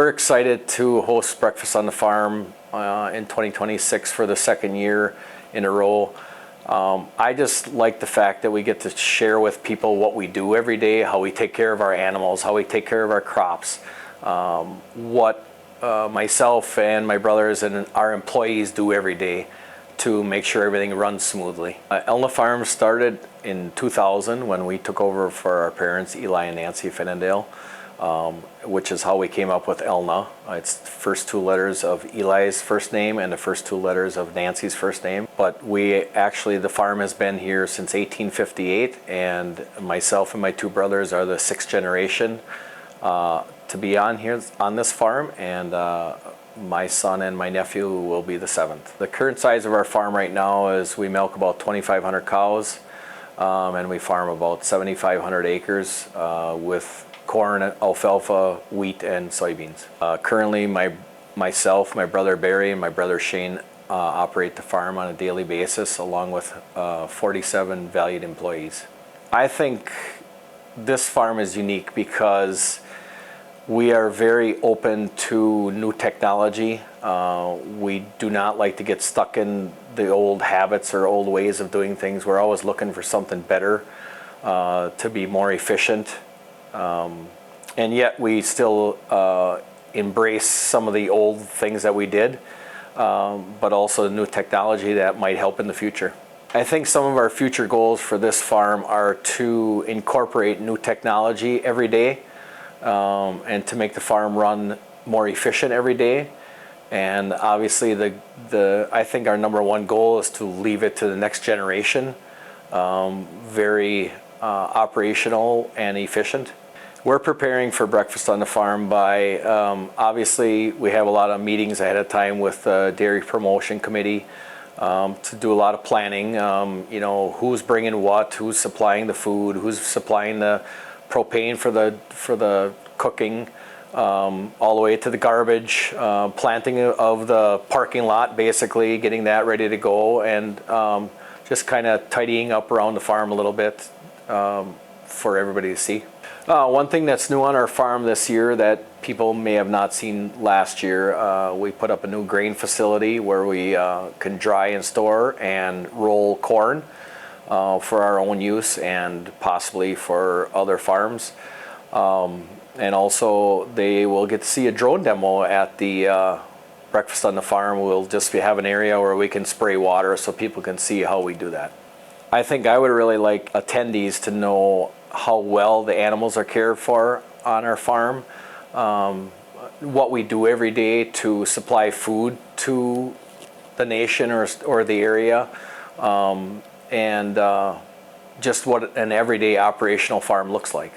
We're excited to host Breakfast on the Farm in 2026 for the second year in a row. I just like the fact that we get to share with people what we do every day, how we take care of our animals, how we take care of our crops, what myself and my brothers and our employees do every day to make sure everything runs smoothly. El-Na Farms started in 2000 when we took over for our parents, Eli and Nancy Fenendale, which is how we came up with El-Na. It's the first two letters of Eli's first name and the first two letters of Nancy's first name. But the farm has been here since 1858, and myself and my two brothers are the sixth generation to be on this farm, and my son and my nephew will be the seventh. The current size of our farm right now is we milk about 2,500 cows, and we farm about 7,500 acres with corn, alfalfa, wheat, and soybeans. Currently, myself, my brother Barry, and my brother Shane operate the farm on a daily basis, along with 47 valued employees. I think this farm is unique because we are very open to new technology. We do not like to get stuck in the old habits or old ways of doing things. We're always looking for something better to be more efficient. And yet we still embrace some of the old things that we did, but also new technology that might help in the future. I think some of our future goals for this farm are to incorporate new technology every day, and to make the farm run more efficient every day. And obviously I think our number one goal is to leave it to the next generation, very operational and efficient. We're preparing for Breakfast on the Farm by, obviously we have a lot of meetings ahead of time with the Dairy Promotion Committee to do a lot of planning, who's bringing what, who's supplying the food, who's supplying the propane for the cooking, all the way to the garbage, planting of the parking lot, basically getting that ready to go, and just kind of tidying up around the farm a little bit for everybody to see. One thing that's new on our farm this year that people may have not seen last year, we put up a new grain facility where we can dry and store and roll corn for our own use and possibly for other farms. And also they will get to see a drone demo at the Breakfast on the Farm. We'll just have an area where we can spray water so people can see how we do that. I think I would really like attendees to know how well the animals are cared for on our farm, what we do every day to supply food to the nation or the area, and just what an everyday operational farm looks like.